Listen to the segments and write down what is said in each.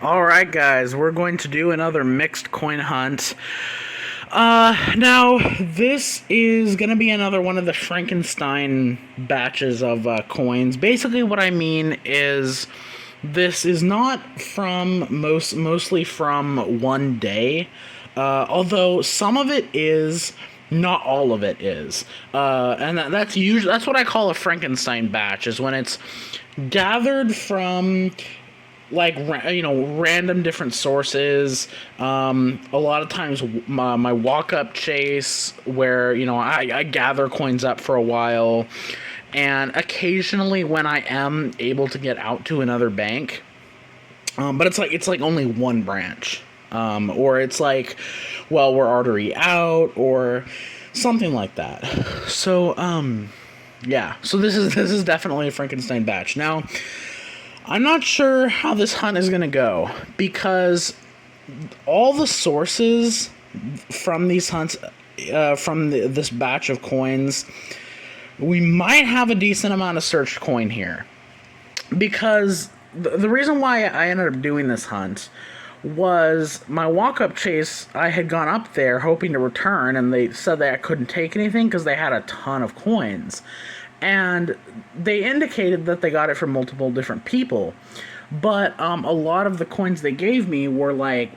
Alright guys, we're going to do another mixed coin hunt. Now, this is going to be another one of the Frankenstein batches of coins. Basically what I mean is, this is not from, mostly from one day, although some of it is, not all of it is. And that's what I call a Frankenstein batch, is when it's gathered from like random different sources. A lot of times my walk-up chase, where I gather coins up for a while, and occasionally when I am able to get out to another bank, but it's like only one branch, or it's like, well, we're already out or something like that. So yeah, so this is definitely a Frankenstein batch. Now, I'm not sure how this hunt is going to go, because all the sources from these hunts, from this batch of coins, we might have a decent amount of searched coin here. Because the reason why I ended up doing this hunt was my walk-up chase. I had gone up there hoping to return, and they said that I couldn't take anything because they had a ton of coins. And they indicated that they got it from multiple different people, but a lot of the coins they gave me were like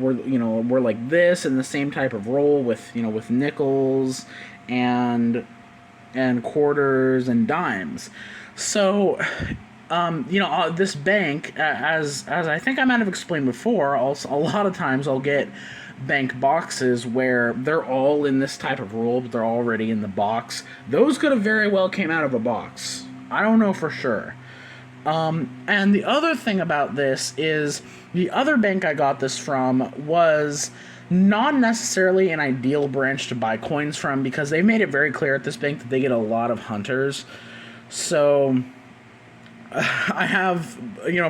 this, in the same type of roll, with with nickels and quarters and dimes. So this bank, as I think I might have explained before, also a lot of times I'll get bank boxes where they're all in this type of roll, but they're already in the box. Those could have very well came out of a box. I don't know for sure. And the other thing about this is, the other bank I got this from was not necessarily an ideal branch to buy coins from, because they made it very clear at this bank that they get a lot of hunters. So I have,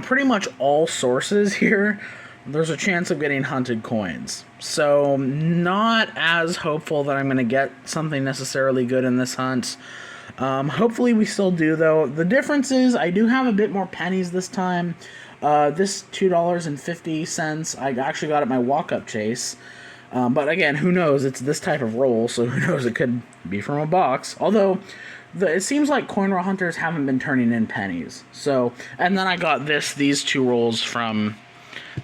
pretty much all sources here. There's a chance of getting hunted coins. So, not as hopeful that I'm going to get something necessarily good in this hunt. Hopefully we still do, though. The difference is, I do have a bit more pennies this time. This $2.50, I actually got at my walk-up chase. But again, who knows? It's this type of roll, so who knows? It could be from a box. Although, it seems like coin roll hunters haven't been turning in pennies. So, and then I got these two rolls from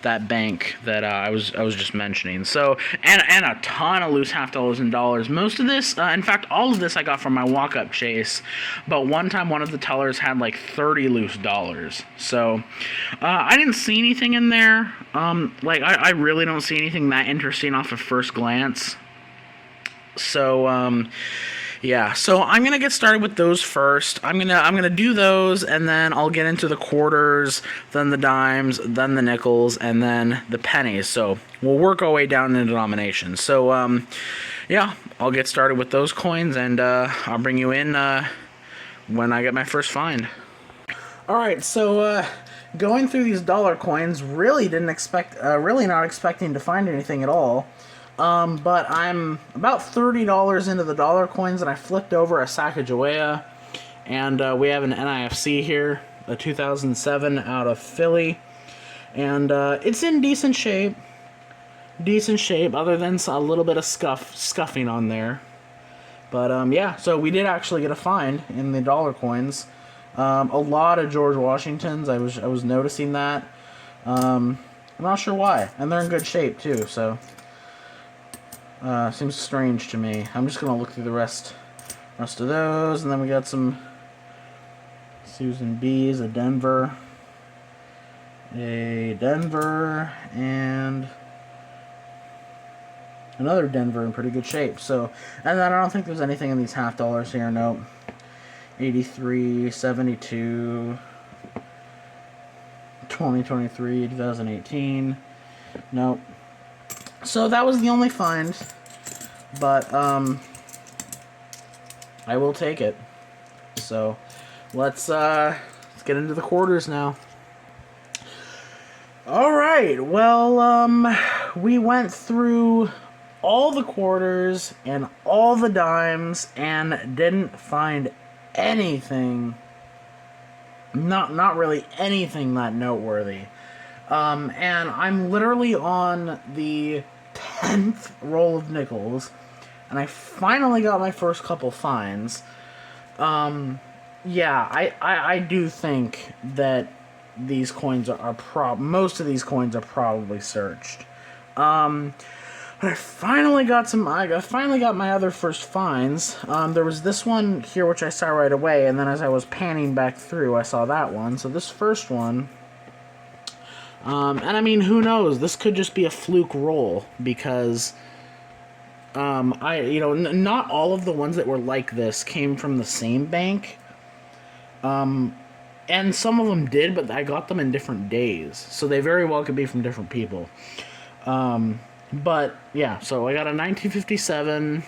that bank that I was just mentioning. So, and a ton of loose half dollars and dollars. Most of this, in fact, all of this I got from my walk-up chase. But one time, one of the tellers had like 30 loose dollars. So, I didn't see anything in there. I really don't see anything that interesting off of first glance. So, yeah, so I'm gonna get started with those first. I'm gonna do those, and then I'll get into the quarters, then the dimes, then the nickels, and then the pennies. So we'll work our way down in denominations. So yeah, I'll get started with those coins, and I'll bring you in when I get my first find. All right, so going through these dollar coins, really not expecting to find anything at all. But I'm about $30 into the dollar coins, and I flipped over a Sacagawea, and we have an NIFC here, a 2007 out of Philly, and it's in decent shape, other than a little bit of scuffing on there. But yeah, so we did actually get a find in the dollar coins. A lot of George Washingtons. I was noticing that. I'm not sure why, and they're in good shape too. So. Seems strange to me. I'm just gonna look through the rest of those, and then we got some Susan B's, a Denver, and another Denver in pretty good shape. So, and then I don't think there's anything in these half dollars here. Nope. 83, 72, 2023, 2018. Nope. So that was the only find, but I will take it. So let's get into the quarters now. All right. Well, we went through all the quarters and all the dimes and didn't find anything. Not really anything that noteworthy. And I'm literally on the 10th roll of nickels, and I finally got my first couple finds. Yeah, I do think that these coins most of these coins are probably searched. But I finally got I finally got my other first finds. There was this one here which I saw right away, and then as I was panning back through, I saw that one. So this first one, and I mean, who knows? This could just be a fluke roll because not all of the ones that were like this came from the same bank. And some of them did, but I got them in different days, so they very well could be from different people. But yeah, so I got a 1957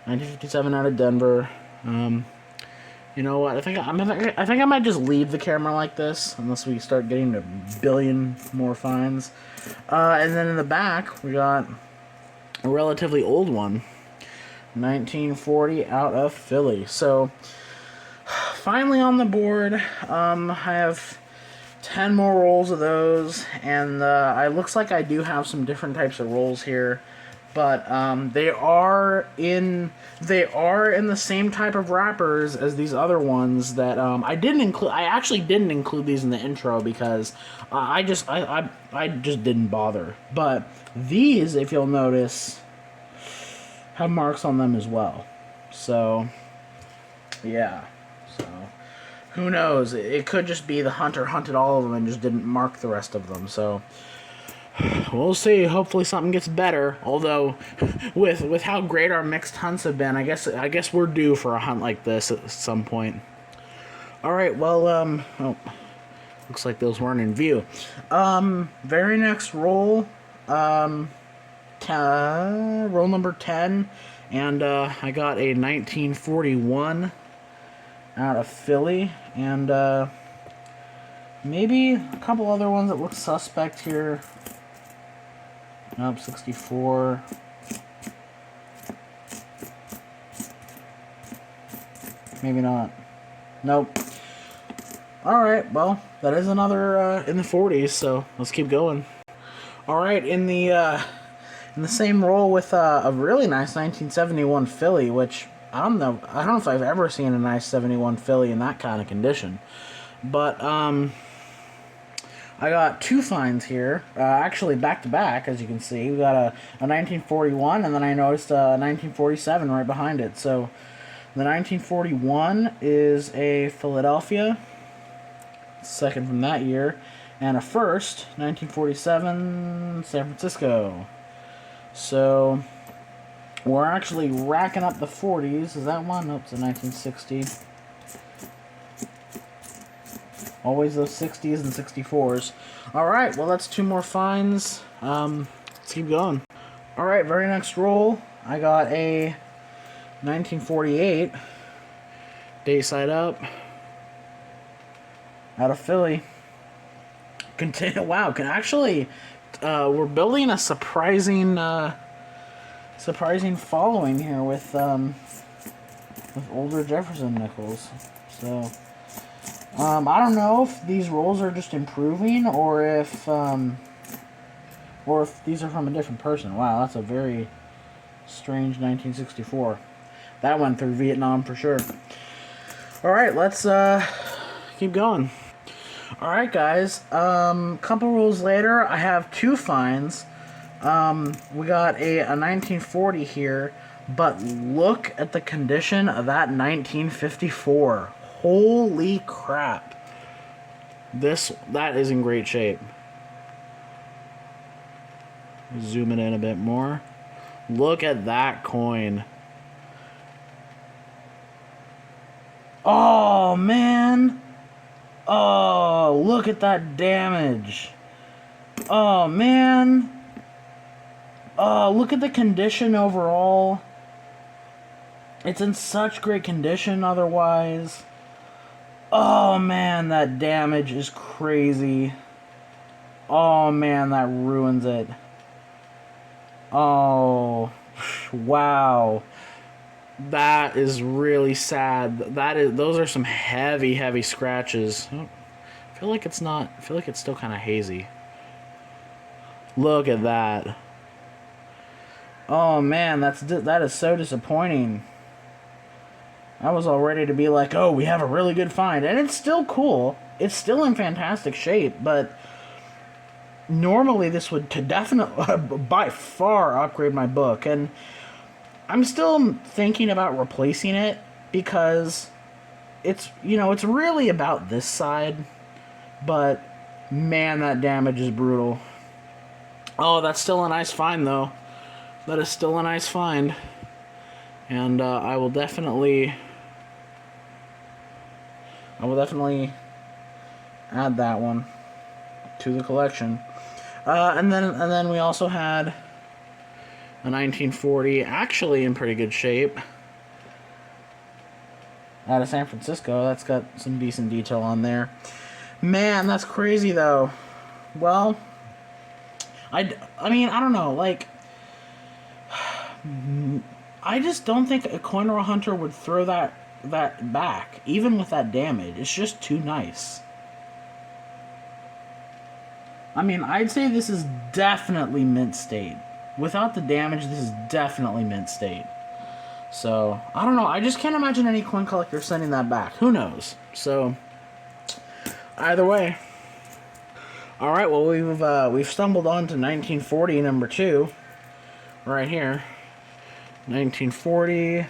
out of Denver. You know what? I think I might just leave the camera like this unless we start getting a billion more finds. And then in the back we got a relatively old one, 1940 out of Philly. So finally on the board. I have 10 more rolls of those, and it looks like I do have some different types of rolls here, but they are in the same type of wrappers as these other ones that I didn't include. I actually didn't include these in the intro because I just didn't bother. But these, if you'll notice, have marks on them as well. So yeah. So who knows? It could just be the hunter hunted all of them and just didn't mark the rest of them. So we'll see. Hopefully something gets better. Although with how great our mixed hunts have been, I guess we're due for a hunt like this at some point. All right. Well, oh, looks like those weren't in view. Very next roll, roll number 10, and I got a 1941 out of Philly, and maybe a couple other ones that look suspect here. Nope, 64. Maybe not. Nope. Alright, well, that is another in the 40s, so let's keep going. Alright, in the same roll with a really nice 1971 Philly, which I don't know if I've ever seen a nice 71 Philly in that kind of condition. But I got two finds here, actually back to back, as you can see. We got a 1941, and then I noticed a 1947 right behind it. So the 1941 is a Philadelphia, second from that year, and a first, 1947, San Francisco. So we're actually racking up the 40s. Is that one? Nope, it's a 1960. Always those 60s and 64s. Alright, well, that's two more finds. Let's keep going. Alright, very next roll, I got a 1948 day side up out of Philly. Wow, we're building a surprising following here with older Jefferson nickels. So I don't know if these rolls are just improving or if these are from a different person. Wow, that's a very strange 1964. That went through Vietnam for sure. Alright, let's keep going. Alright, guys. Couple rolls later, I have two finds. We got a 1940 here, but look at the condition of that 1954. Holy crap. That is in great shape. Zoom it in a bit more. Look at that coin. Oh, man. Oh, look at that damage. Oh, man. Oh, look at the condition overall. It's in such great condition otherwise. Oh, man, that damage is crazy. Oh, man, that ruins it. Oh, wow. That is really sad. Those are some heavy, heavy scratches. Oh, I feel like it's not. I feel like it's still kind of hazy. Look at that. Oh man, that is so disappointing. I was all ready to be like, oh, we have a really good find, and it's still cool. It's still in fantastic shape, but normally this would to definitely by far upgrade my book, and I'm still thinking about replacing it because it's really about this side, but man, that damage is brutal. Oh, that's still a nice find though. That is still a nice find, and I will definitely add that one to the collection. And then we also had a 1940, actually in pretty good shape, out of San Francisco. That's got some decent detail on there. Man, that's crazy though. Well, I mean, I don't know, like, I just don't think a coin roll hunter would throw that back, even with that damage. It's just too nice. I mean, I'd say this is definitely mint state. Without the damage, this is definitely mint state. So, I don't know. I just can't imagine any coin collector sending that back. Who knows? So, either way. Alright, well, we've stumbled on to 1940, number 2. Right here. 1940.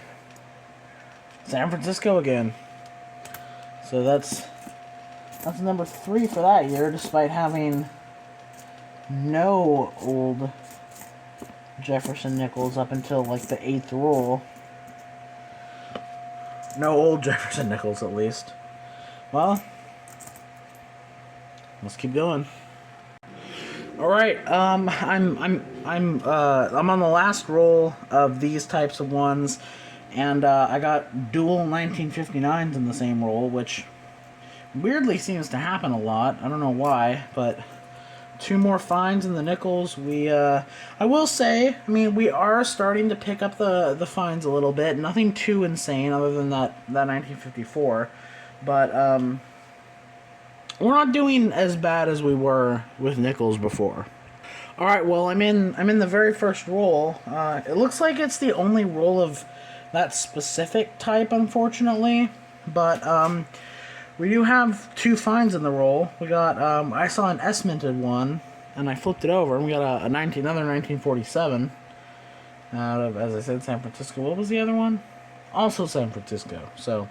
San Francisco again. So that's number 3 for that year, despite having no old Jefferson nickels up until like the 8th roll. No old Jefferson nickels, at least. Well, let's keep going. All right, I'm on the last roll of these types of ones, and I got dual 1959s in the same roll, which weirdly seems to happen a lot. I don't know why, but 2 more finds in the nickels. I will say, I mean, we are starting to pick up the finds a little bit. Nothing too insane other than that 1954, but we're not doing as bad as we were with nickels before. All right, well, I'm in the very first roll. It looks like it's the only roll of that specific type, unfortunately, but we do have 2 finds in the roll. We got, I saw an S-minted one, and I flipped it over, and we got another 1947 out of, as I said, San Francisco. What was the other one? Also San Francisco. So,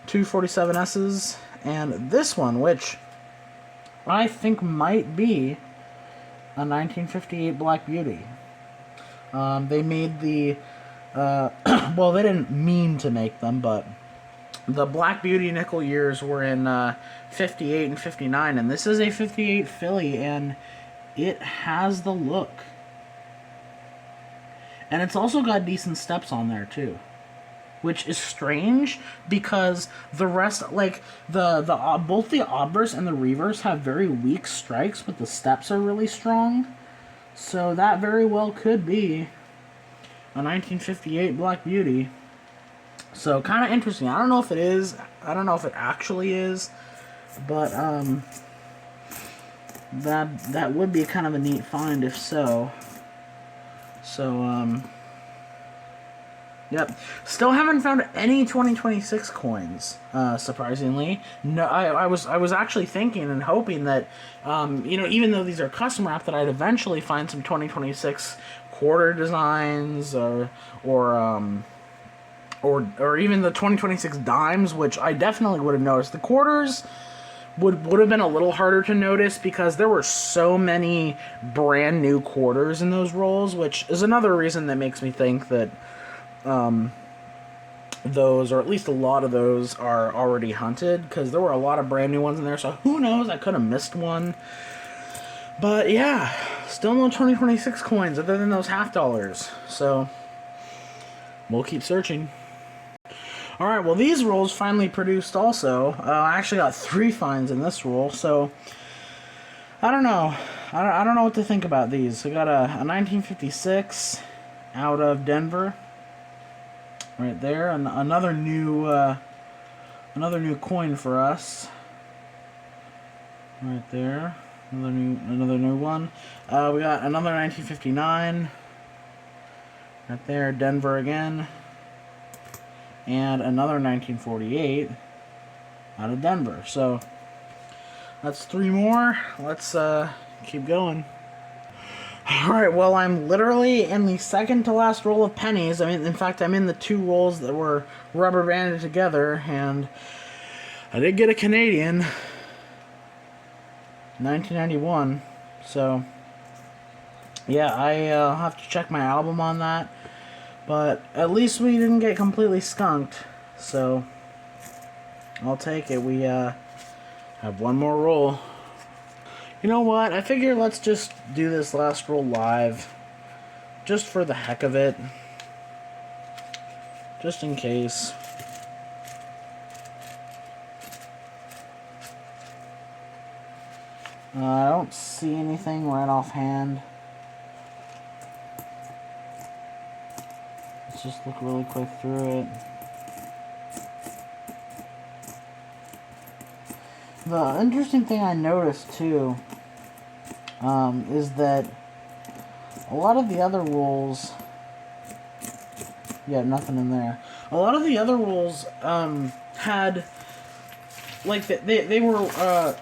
2 47S's, and this one, which I think might be a 1958 Black Beauty. They made the, well, they didn't mean to make them, but the Black Beauty nickel years were in 58 and 59, and this is a 58 Philly, and it has the look. And it's also got decent steps on there, too. Which is strange, because the rest, like, both the obverse and the reverse have very weak strikes, but the steps are really strong. So that very well could be a 1958 Black Beauty. So, kind of interesting. I don't know if it is. I don't know if it actually is. But, that would be kind of a neat find if so. So, yep. Still haven't found any 2026 coins, surprisingly. No, I was actually thinking and hoping that, even though these are custom wrapped, that I'd eventually find some 2026 quarter designs or even the 2026 dimes, which I definitely would have noticed. The quarters would have been a little harder to notice because there were so many brand new quarters in those rolls, which is another reason that makes me think that those, or at least a lot of those, are already hunted, because there were a lot of brand new ones in there, so who knows, I could have missed one. But yeah, still no 2026 coins other than those half dollars, so we'll keep searching. Alright, well, these rolls finally produced also. I actually got 3 finds in this roll, so I don't know. I don't know what to think about these. I got a 1956 out of Denver. Right there, and another new coin for us. right there. Another new one. We got another 1959. Right there, Denver again. And another 1948 out of Denver. So that's 3 more. Let's keep going. Alright, well, I'm literally in the second to last roll of pennies. I mean, in fact, I'm in the 2 rolls that were rubber banded together, and I did get a Canadian. 1991. So, yeah, I'll have to check my album on that. But at least we didn't get completely skunked. So, I'll take it. We have 1 more roll. You know what? I figure let's just do this last roll live. Just for the heck of it. Just in case. I don't see anything right offhand. Let's just look really quick through it. The interesting thing I noticed too is that a lot of the other rules, yeah, nothing in there. A lot of the other rules had, like, they were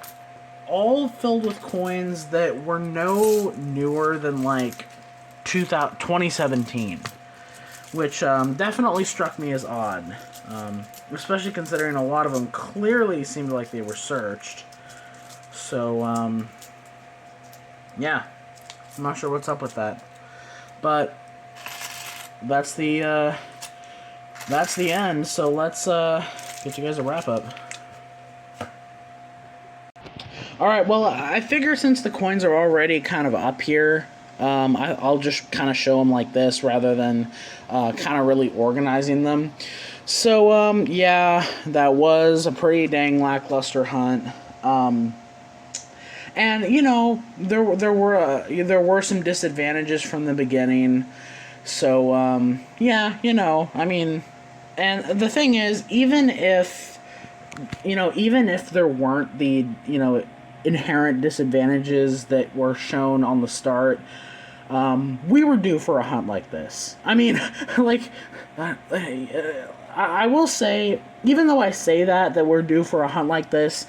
all filled with coins that were no newer than like 2017, which definitely struck me as odd. Especially considering a lot of them clearly seemed like they were searched. So, yeah. I'm not sure what's up with that. But, that's the end. So let's, get you guys a wrap-up. Alright, well, I figure since the coins are already kind of up here, I'll just kind of show them like this rather than kind of really organizing them. So, yeah, that was a pretty dang lackluster hunt. And, you know, there were some disadvantages from the beginning. So, yeah, you know, I mean, and the thing is, even if there weren't the, inherent disadvantages that were shown on the start, we were due for a hunt like this. I mean, like, I will say, even though I say that we're due for a hunt like this,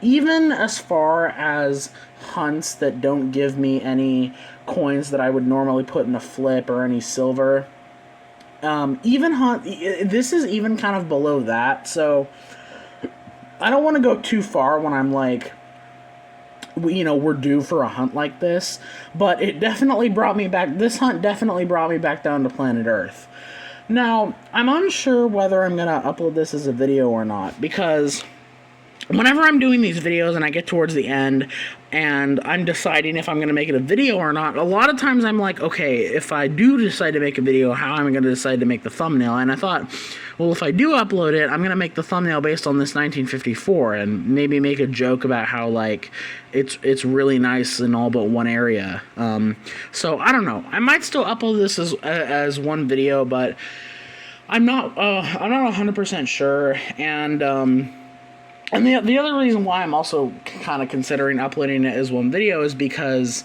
even as far as hunts that don't give me any coins that I would normally put in a flip or any silver, this is even kind of below that, so I don't want to go too far when I'm like, we're due for a hunt like this, but it definitely brought me back, this hunt definitely brought me back down to planet Earth. Now, I'm unsure whether I'm going to upload this as a video or not, because whenever I'm doing these videos and I get towards the end and I'm deciding if I'm going to make it a video or not, a lot of times I'm like, okay, if I do decide to make a video, how am I going to decide to make the thumbnail? And I thought, well, if I do upload it, I'm going to make the thumbnail based on this 1954 and maybe make a joke about how, like, it's really nice in all but one area. So, I don't know. I might still upload this as one video, but I'm not 100% sure, and the other reason why I'm also kind of considering uploading it as one video is because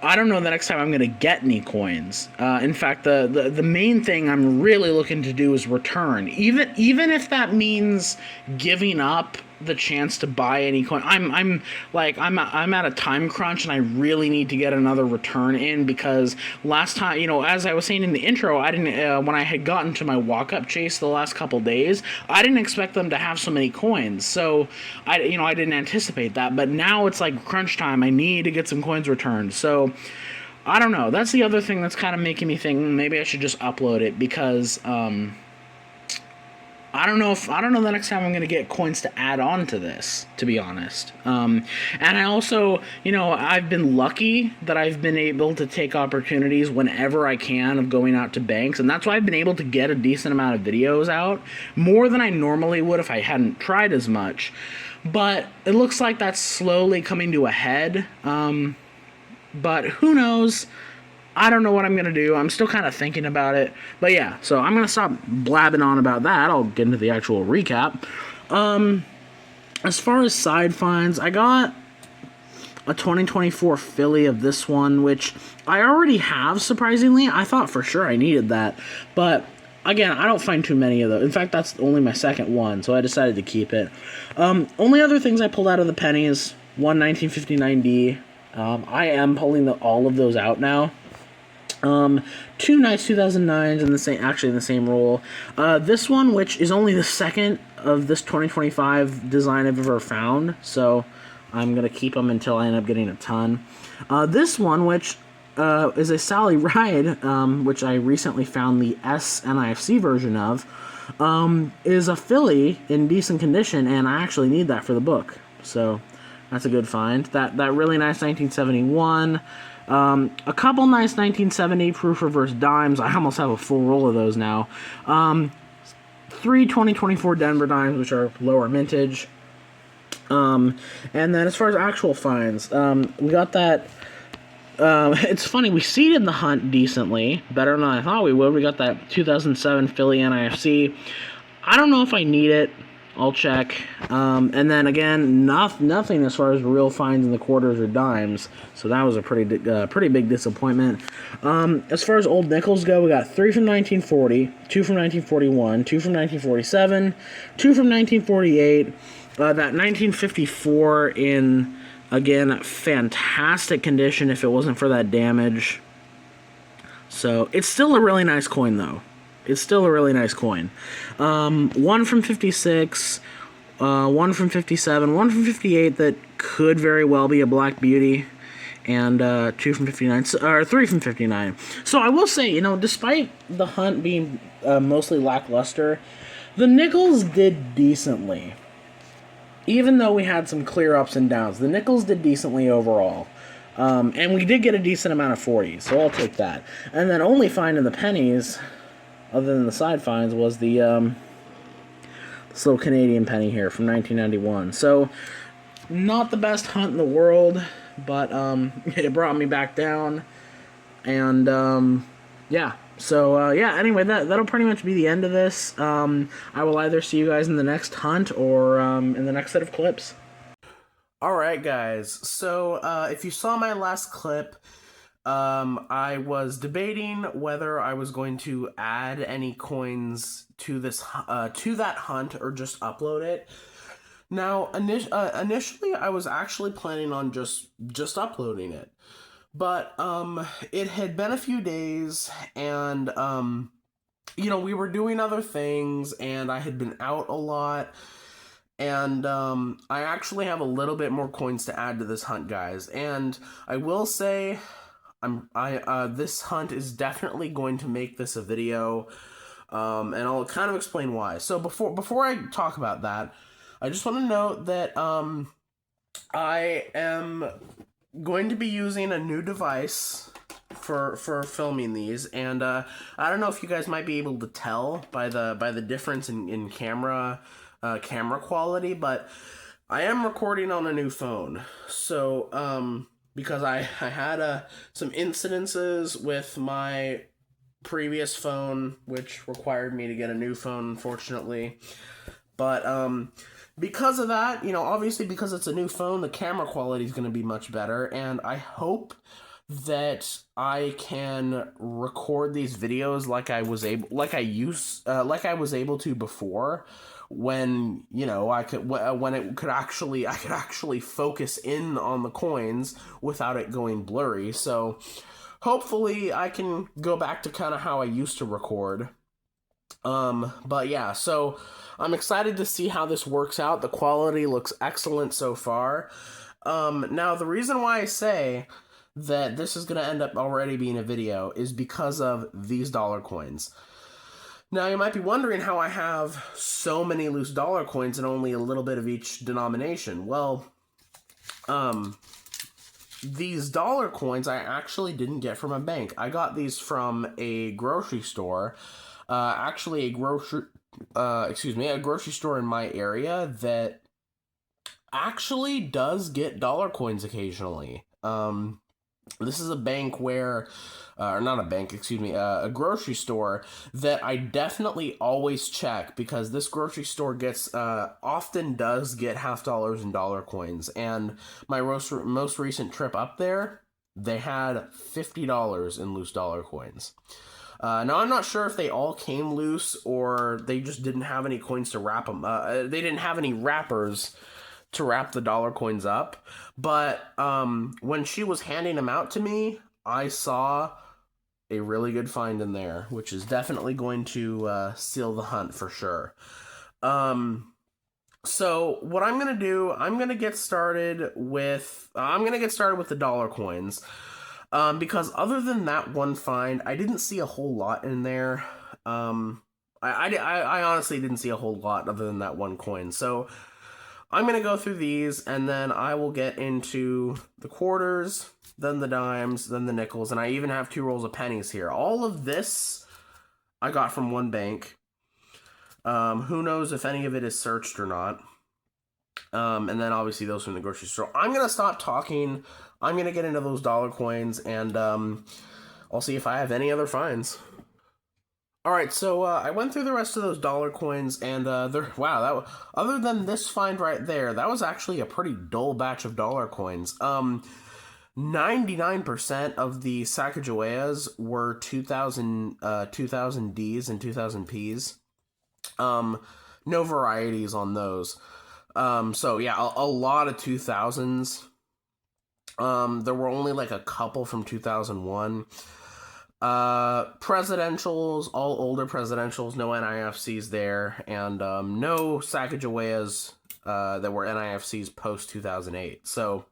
I don't know the next time I'm going to get any coins. In fact, the main thing I'm really looking to do is return. Even if that means giving up the chance to buy any coin. I'm at a time crunch and I really need to get another return in, because last time, as I was saying in the intro, I didn't when I had gotten to my walk-up chase the last couple days, I didn't expect them to have so many coins. So I didn't anticipate that, but now it's like crunch time. I need to get some coins returned. So I don't know. That's the other thing that's kind of making me think maybe I should just upload it, because I don't know the next time I'm going to get coins to add on to this, to be honest. And I also, I've been lucky that I've been able to take opportunities whenever I can of going out to banks, and that's why I've been able to get a decent amount of videos out, more than I normally would if I hadn't tried as much. But it looks like that's slowly coming to a head. But who knows? I don't know what I'm going to do. I'm still kind of thinking about it. But yeah, so I'm going to stop blabbing on about that. I'll get into the actual recap. As far as side finds, I got a 2024 Philly of this one, which I already have, surprisingly. I thought for sure I needed that. But, again, I don't find too many of those. In fact, that's only my second one, so I decided to keep it. Only other things I pulled out of the pennies, one 1959D. I am pulling all of those out now. Two nice 2009s in the same roll. This one, which is only the second of this 2025 design I've ever found, so I'm gonna keep them until I end up getting a ton. This one, which is a Sally Ride, which I recently found the S NIFC version of, is a Philly in decent condition, and I actually need that for the book, so that's a good find. That really nice 1971. A couple nice 1970 proof reverse dimes. I almost have a full roll of those now. Three 2024 Denver dimes, which are lower mintage. And then as far as actual finds, we got that. It's funny, we seeded the hunt decently, better than I thought we would. We got that 2007 Philly NIFC. I don't know if I need it. I'll check. And then again, nothing as far as real finds in the quarters or dimes. So that was a pretty big disappointment. As far as old nickels go, we got 3 from 1940, 2 from 1941, 2 from 1947, 2 from 1948. That 1954 in, again, fantastic condition if it wasn't for that damage. So it's still a really nice coin, though. It's still a really nice coin. 1 from 56, 1 from 57, 1 from 58 that could very well be a Black Beauty, and 2 from 59, or 3 from 59. So I will say, despite the hunt being mostly lackluster, the nickels did decently. Even though we had some clear ups and downs, the nickels did decently overall. And we did get a decent amount of 40s, so I'll take that. And then only find in the pennies, other than the side finds, was this little Canadian penny here from 1991. So, not the best hunt in the world, but it brought me back down. And, yeah. So, anyway, that'll pretty much be the end of this. I will either see you guys in the next hunt or in the next set of clips. Alright, guys. So, if you saw my last clip, I was debating whether I was going to add any coins to that hunt or just upload it. Now, initially, I was actually planning on just uploading it, but it had been a few days, and we were doing other things, and I had been out a lot. And I actually have a little bit more coins to add to this hunt, guys. And I will say, this hunt is definitely going to make this a video, and I'll kind of explain why. So before I talk about that, I just want to note that I am going to be using a new device for filming these, and I don't know if you guys might be able to tell by the difference in camera quality, but I am recording on a new phone. So because I had some incidences with my previous phone, which required me to get a new phone, unfortunately. But because of that, obviously because it's a new phone, the camera quality is going to be much better, and I hope that I can record these videos like I was able to before, when I could actually focus in on the coins without it going blurry. So hopefully I can go back to kind of how I used to record. But yeah, so I'm excited to see how this works out. The quality looks excellent so far. Now the reason why I say that this is going to end up already being a video is because of these dollar coins. Now, you might be wondering how I have so many loose dollar coins and only a little bit of each denomination. Well, these dollar coins I actually didn't get from a bank. I got these from a grocery store. Actually, a grocery store in my area that actually does get dollar coins occasionally. This is a bank where, or not a bank, excuse me, a grocery store that I definitely always check because this grocery store gets, often does get $50 in dollar coins. And my most recent trip up there, they had $50 in loose dollar coins. Now, I'm not sure if they all came loose or they just didn't have any coins to wrap them. They didn't have any wrappers to wrap the dollar coins up. But when she was handing them out to me, I saw a really good find in there, which is definitely going to seal the hunt for sure. So what I'm gonna do, I'm gonna get started with the dollar coins. Because other than that one find, I didn't see a whole lot in there. I honestly didn't see a whole lot other than that one coin. So I'm going to go through these, and then I will get into the quarters, then the dimes, then the nickels, and I even have 2 rolls of pennies here. All of this I got from one bank. Who knows if any of it is searched or not. And then obviously those from the grocery store. I'm going to stop talking. I'm going to get into those dollar coins, and I'll see if I have any other finds. All right, so I went through the rest of those dollar coins, and other than this find right there, that was actually a pretty dull batch of dollar coins. 99% of the Sacagaweas were 2000 Ds and 2000 Ps. No varieties on those. So yeah, a lot of 2000s. There were only like a couple from 2001. Presidentials, all older presidentials, no NIFCs there, and no Sacagaweas that were NIFCs post 2008. So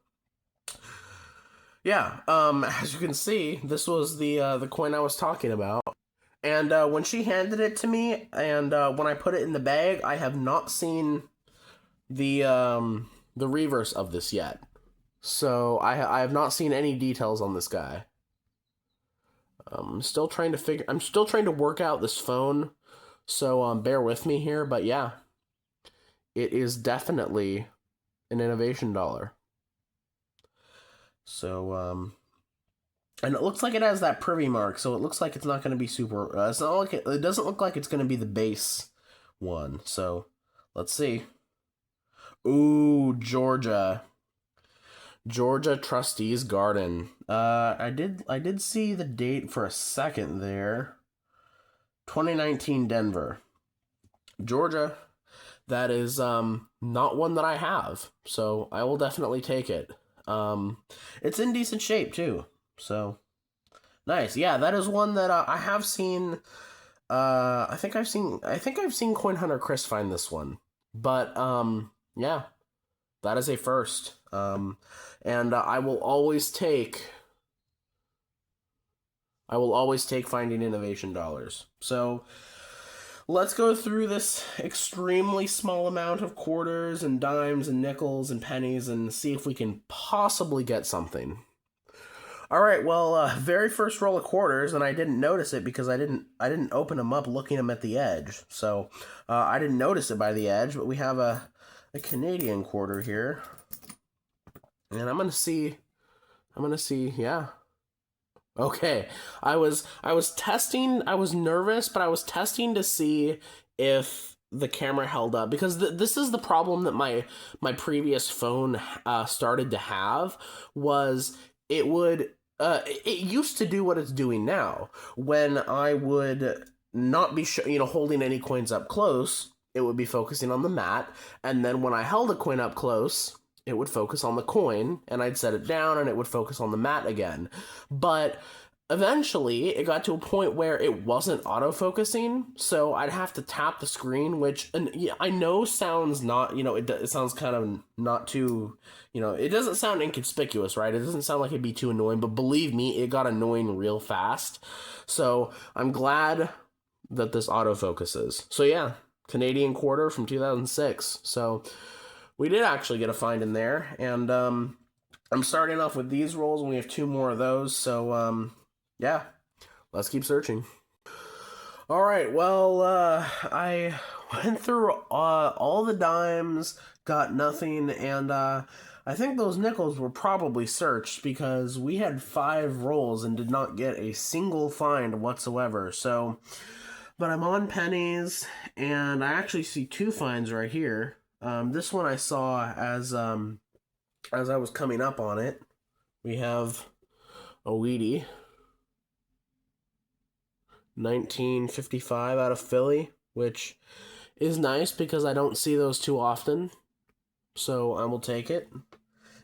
yeah, as you can see, this was the coin I was talking about. And when she handed it to me, and when I put it in the bag, I have not seen the reverse of this yet. So I have not seen any details on this guy. I'm still trying to work out this phone, so bear with me here. But yeah, it is definitely an innovation dollar. So and it looks like it has that privy mark, so it looks like it's not going to be super. It's not like it doesn't look like it's going to be the base one. So let's see. Ooh, Georgia Trustees Garden. I did see the date for a second there. 2019 Denver. Georgia. That is not one that I have, so I will definitely take it. It's in decent shape too. So nice. Yeah, that is one that I have seen. I think I've seen Coin Hunter Chris find this one. But yeah. That is a first. And I will always take finding innovation dollars. So let's go through this extremely small amount of quarters and dimes and nickels and pennies and see if we can possibly get something. All right, well, very first roll of quarters, and I didn't notice it because I didn't open them up looking them at the edge. So I didn't notice it by the edge, but we have a Canadian quarter here. And I'm gonna see, yeah. Okay, I was testing. I was nervous, but I was testing to see if the camera held up because this is the problem that my previous phone started to have was it would it used to do what it's doing now when I would not be holding any coins up close. It would be focusing on the mat, and then when I held a coin up close, it would focus on the coin, and I'd set it down, and it would focus on the mat again. But eventually, it got to a point where it wasn't autofocusing, so I'd have to tap the screen, which I know sounds not, it sounds kind of not too, it doesn't sound inconspicuous, right? It doesn't sound like it'd be too annoying, but believe me, it got annoying real fast. So I'm glad that this autofocuses. So yeah. Canadian quarter from 2006. So we did actually get a find in there. And I'm starting off with these rolls, and we have 2 more of those. So, yeah, let's keep searching. All right, well, I went through all the dimes, got nothing, and I I think those nickels were probably searched because we had 5 rolls and did not get a single find whatsoever. So, but I'm on pennies, and I actually see 2 finds right here. This one I saw as I was coming up on it. We have a Wheatie, 1955 out of Philly, which is nice because I don't see those too often. So I will take it.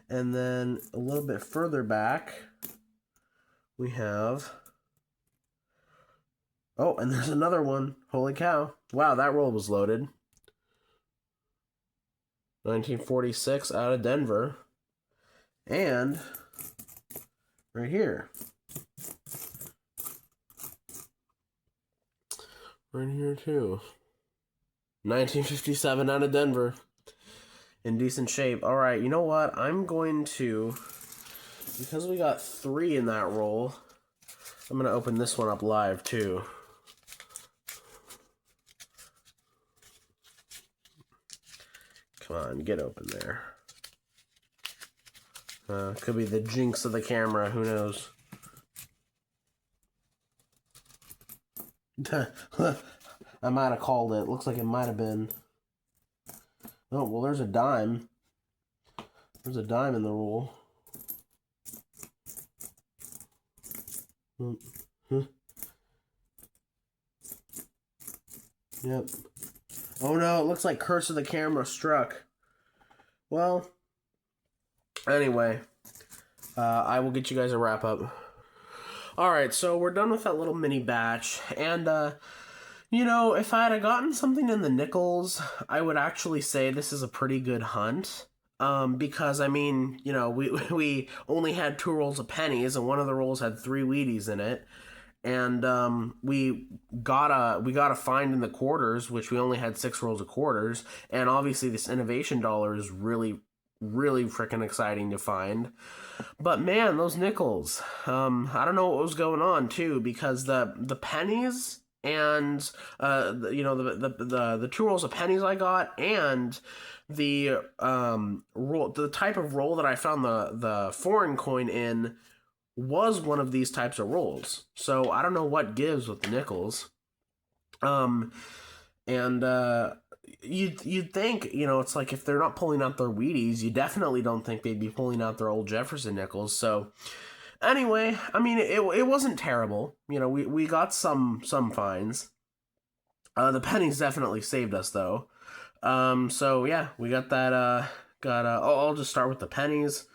And then a little bit further back, we have... Oh, and there's another one. Holy cow. Wow, that roll was loaded. 1946 out of Denver. And right here. Right here, too. 1957 out of Denver. In decent shape. Alright, you know what? I'm going to... Because we got 3 in that roll, I'm going to open this one up live, too. Come on, get open there. Could be the jinx of the camera, who knows? I might have called it. Looks like it might have been. Oh, well, there's a dime. There's a dime in the roll. Yep. Oh no, it looks like Curse of the Camera struck. Well, anyway, I will get you guys a wrap up. Alright, so we're done with that little mini batch, and, you know, if I had gotten something in the nickels, I would actually say this is a pretty good hunt. Because, I mean, you know, we only had 2 rolls of pennies, and one of the rolls had 3 Wheaties in it. And we got a find in the quarters, which we only had 6 rolls of quarters. And obviously this innovation dollar is really, really freaking exciting to find. But man, those nickels, I don't know what was going on too, because the pennies and you know, the 2 rolls of pennies I got, and the roll, the type of roll that I found the foreign coin in was one of these types of rolls. So I don't know what gives with the nickels. And you'd think, you know, it's like if they're not pulling out their Wheaties, you definitely don't think they'd be pulling out their old Jefferson nickels. So anyway, I mean, it wasn't terrible. You know, we got some finds. The pennies definitely saved us though. So yeah, we got that. I'll just start with the pennies.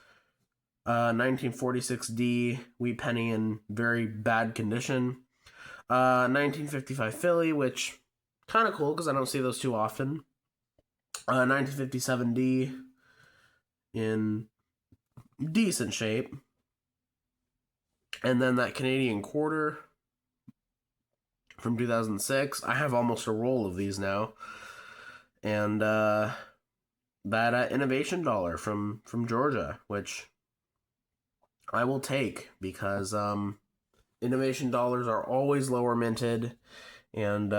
1946D wheat penny in very bad condition. 1955 Philly, which kind of cool because I don't see those too often. 1957D in decent shape. And then that Canadian quarter from 2006. I have almost a roll of these now. And that innovation dollar from Georgia, which I will take because innovation dollars are always lower minted, and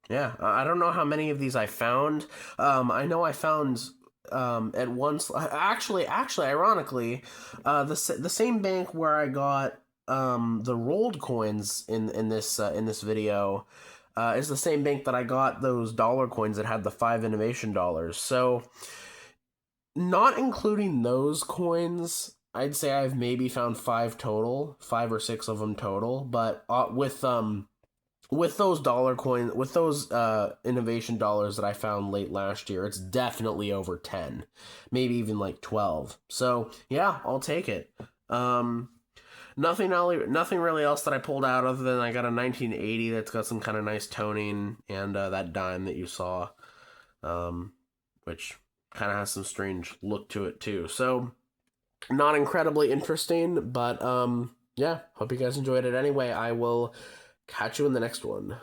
yeah, I don't know how many of these I found. I know I found at once. Actually, ironically, the same bank where I got the rolled coins in this video is the same bank that I got those dollar coins that had the 5 innovation dollars. So, not including those coins, I'd say I've maybe found 5 total, 5 or 6 of them total. But with those dollar coins, with those innovation dollars that I found late last year, it's definitely over 10, maybe even like 12. So yeah, I'll take it. Nothing really else that I pulled out other than I got a 1980 that's got some kind of nice toning, and that dime that you saw, which kind of has some strange look to it too. So not incredibly interesting, but yeah, hope you guys enjoyed it anyway. I will catch you in the next one.